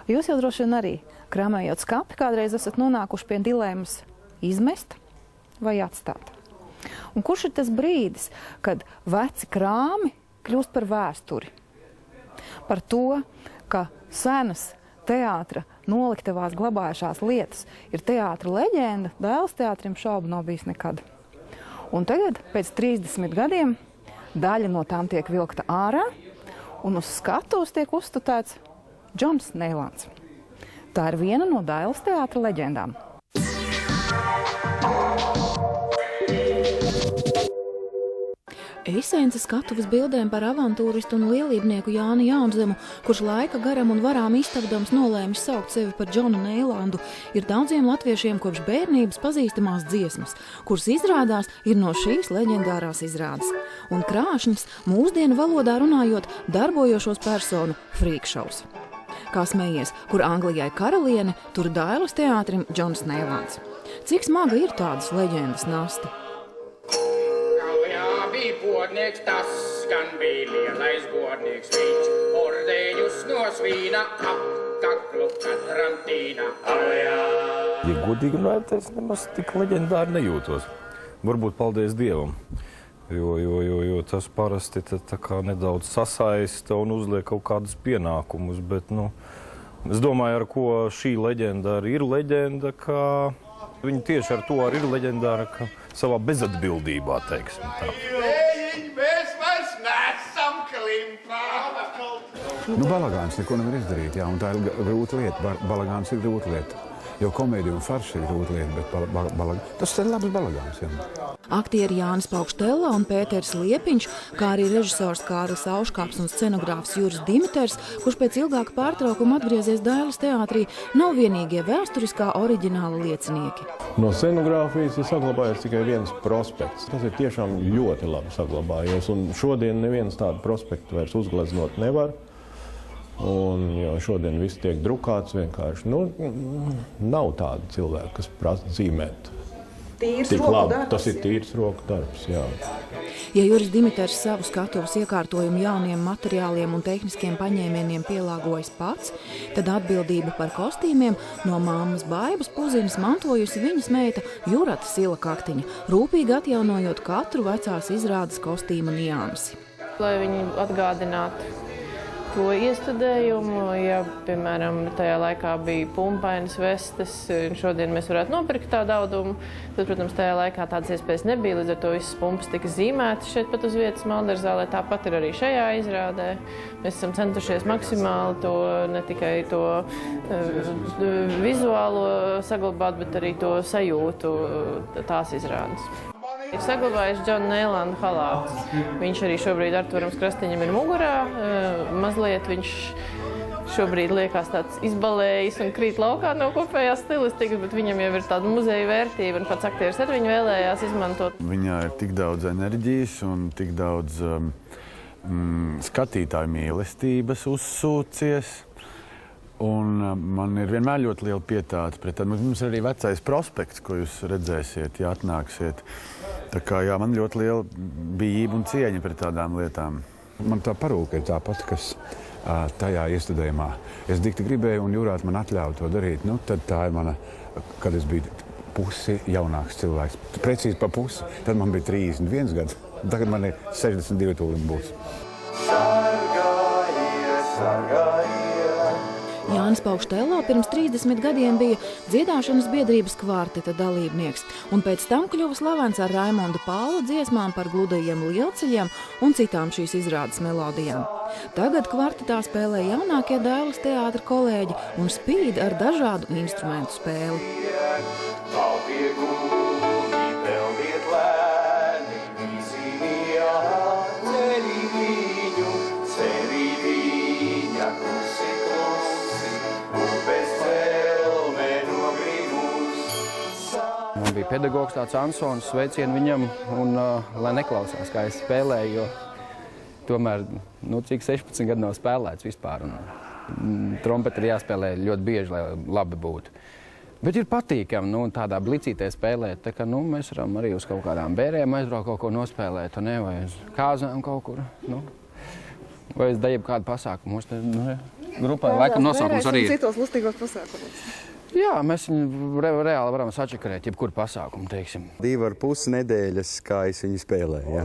Jūs jau droši vien arī, krāmējot skapi, kādreiz esat nonākuši pie dilemmas izmest vai atstāt. Un kurš ir tas brīdis, kad veci krāmi kļūst par vēsturi? Par to, ka senas teātra noliktavās glabājušās lietas ir teātra leģenda, Dailes teātrim šaubu nav bijis nekad. Un tagad, pēc 30 gadiem, daļa no tām tiek vilkta ārā, un uz skatuves tiek uzstutēts Džons Neilands. Tā ir viena no Dailes teātra leģendām. Eisēns skatuves bildēm par avantūristu un lielībnieku Jāni Jaunzemu, kurš laika garam un varām iztapdams nolēmis saukt sevi par Džonu Neilandu, ir daudziem latviešiem kopš bērnības pazīstamās dziesmas, kuras izrādās ir no šīs leģendārās izrādes. Un krāšņas, mūsdienu valodā runājot, darbojošos personu frīkšaus. Kā smējies, kur Anglijai karaliene, tur Dailes teātrim Džons Neilands. Cik smaga ir tādas leģendas nasta? Godnieks tas gan bija lielais godnieks viņš, ordeņus no svīna, apkaklu katram tīna. Ja godīgi runājot, es nemaz tik leģendāri nejūtos. Varbūt paldies Dievam, jo tas parasti tā kā nedaudz sasaista un uzliek kaut kādus pienākumus, bet, es domāju, ar ko šī leģenda arī ir leģenda, ka viņa tieši ar to arī ir leģendāra, ka savā bezatbildībā, teiksim tā. Balagāns neko nevar izdarīt, jā, un tā ir grūta lieta. Balagāns ir grūta lieta. Jo komēdija un farša ir grūta lieta, bet tas ir labs balagāns, jā. Aktieri Jānis Paukštela un Pēters Liepiņš, kā arī režisors Kārlis Auškāps un scenogrāfs Juris Dimiters, kurš pēc ilgāka pārtraukuma atgriezies Dailes teātrī, nav vienīgie vēsturiskā oriģināla liecinieki. No scenogrāfijas ir saglabājies tikai viens prospekts. Tas ir tiešām ļoti labi saglabājies, un šodien neviens tādu prospektu vairs uzgleznot nevar. Un, jo šodien viss tiek drukāts vienkārši. Nav tāda cilvēka, kas prasa zīmēt. Tik labi. Tas ir tīrs roku darbs, jā. Ja Juris Dimiters savu skatuves iekārtojumu jauniem materiāliem un tehniskiem paņēmieniem pielāgojas pats, tad atbildību par kostīmiem no māmas Baibas Puzinas mantojusi viņas meita Jurata Silakaktiņa, rūpīgi atjaunojot katru vecās izrādes kostīma niansi. Lai viņi atgādinātu to iestudējumu, ja, piemēram, tajā laikā bija pumpainas vestes, un šodien mēs varētu nopirkt tādu audumu, tad, protams, tajā laikā tādas iespējas nebija, līdz ar to visas pumpas tika zīmētas šeit pat uz vietas Malderzālē, tāpat ir arī šajā izrādē. Mēs esam centušies maksimāli to, ne tikai to vizuālo saglabāt, bet arī to sajūtu tās izrādes. Ir saglabājis Džona Neilanda halāts. Viņš arī šobrīd Artūram Krastiņam ir mugurā. Mazliet viņš šobrīd liekas tāds izbalējis un krīt laukā no kopējās stilistikas, bet viņam jau ir tāda muzeja vērtība, un pats aktieris arī viņu vēlējās izmantot. Viņā ir tik daudz enerģijas un tik daudz skatītāju mīlestības uzsūcies. Un man ir vienmēr ļoti liela pietāte pret tādu. Mums ir arī vecais prospekts, ko jūs redzēsiet, ja atnāksiet. Tā kā, jā, man ļoti liela bijība un cieņa pret tādām lietām. Man tā parūka ir tā pati, kas tajā iestudējumā. Es dikti gribēju, un Jūrāt man atļauja to darīt. Tad tā ir mana, kad es biju pusi jaunāks cilvēks. Precīzi pa pusi. Tad man bija 31 gads. Tagad man ir 62 tūlīt būs. Jānis Paukštela pirms 30 gadiem bija dziedāšanas biedrības kvarteta dalībnieks, un pēc tam kļuva slavens ar Raimonda Pāla dziesmām par gludajiem lielceļiem un citām šīs izrādes melodijām. Tagad kvartetā spēlē jaunākie Dailes teātra kolēģi un spīd ar dažādu instrumentu spēli. Man bija pedagogs tāds Ansons, sveicienu viņam, un lai neklausās, kā es spēlēju, jo tomēr, cik 16 gadu nav spēlēts vispār, un trompeti ir jāspēlē ļoti bieži, lai labi būtu. Bet ir patīkami, tādā blicītē spēlēt, tā kā, mēs varam arī uz kaut kādām bērēm aizbraukt kaut ko nospēlēt, vai uz kāzām kaut kur, vai es daļu kādu pasākumu. Mums te, grupā laikam nosaukums arī ir. Citos lustīgos pasākumos. Jā, mēs viņu reāli varam sačakarēt, jebkuru pasākumu, teiksim. 2,5 nedēļas, kā es viņu spēlēju. Jā.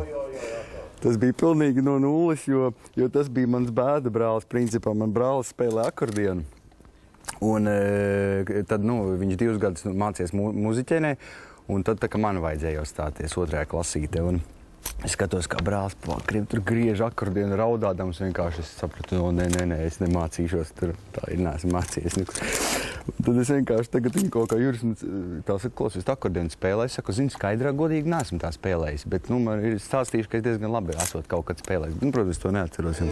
Tas bija pilnīgi no nulles, jo tas bija mans bēda brālis. Principā man brālis spēlē akordionu. Un tad viņš 2 gadus mācījās muziķenē, un tad tā kā man vajadzēja stāties 2. klasītē. Un es skatos, kā brālis tur griež akordionu raudādams, vienkārši es sapratu, nē, es nemācīšos tur, tā ir, neesmu mācījies. Tad es vienkārši tagad viņu kaut kā Juris, tā saka, klausies, akordionu spēlē, es saku, zinu, skaidrā godīgi neesmu tā spēlējis, bet, man ir stāstījuši, ka es diezgan labi esot kaut kad spēlējis. Protams, to neatceros.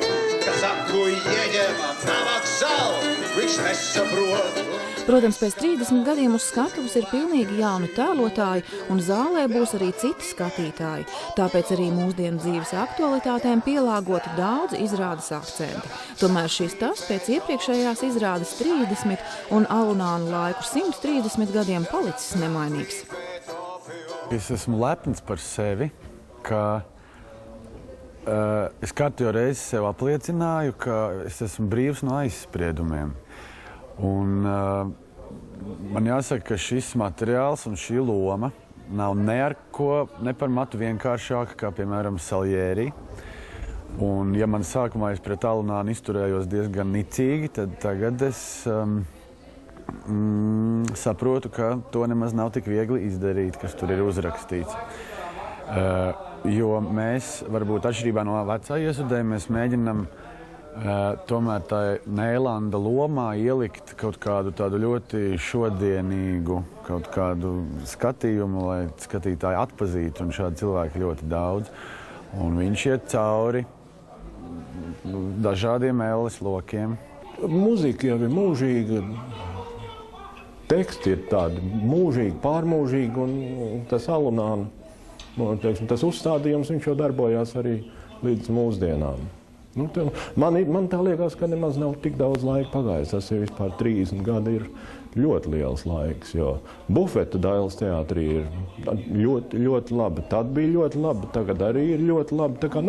Protams, pēc 30 gadiem uz skatuves ir pilnīgi jauni tēlotāji, un zālē būs arī citi skatītāji. Tāpēc arī mūsdienu dzīves aktualitātēm pielāgoti daudz izrādes akcenti. Tomēr šis tas pēc iepriekšējās izrādes 30 un alunānu laiku 130 gadiem palicis nemainīgs. Es esmu lepns par sevi, ka es katru reizi sev apliecināju, ka es esmu brīvs no aizspriedumiem. Un man jāsaka, ka šis materiāls un šī loma nav ne par matu vienkāršāka, kā, piemēram, Salieri. Un, ja man sākumā es pret alunānu izturējos diezgan nicīgi, tad tagad es saprotu, ka to nemaz nav tik viegli izdarīt, kas tur ir uzrakstīts. Jo mēs, varbūt atšķirībā no vecā iesudējuma, mēs mēģinam tomēr tā Neilanda lomā ielikt kaut kādu tādu ļoti šodienīgu kaut kādu skatījumu, lai skatītāji atpazītu, un šādi cilvēki ļoti daudz. Un viņš iet cauri dažādiem ēles lokiem. Mūzika jau ir mūžīga, teksti ir tādi mūžīgi, pārmūžīgi, un tas alunāna, tas uzstādījums, viņš jau darbojās arī līdz mūsdienām. Man tā liekas, ka nemaz nav tik daudz laika pagājis. Tas ir vispār 30 gadi ir ļoti liels laiks, jo bufeta Dailes teātrī ir ļoti, ļoti laba. Tad bija ļoti laba, tagad arī ir ļoti laba. Tā kā,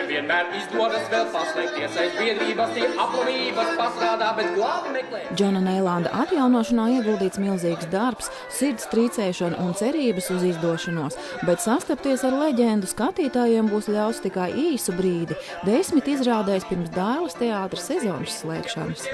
vienmēr izdodas vēl paslēpties aiz biedrības, tie aplamības pastrādā, bet glābi meklē. Džona Neilanda atjaunošanā ieguldīts milzīgs darbs, sirds trīcēšana un cerības uz izdošanos, bet sastapties ar leģendu skatītājiem būs ļauts tikai īsu brīdi, 10 izrādēs pirms Dailes teātra sezonas slēgšanas.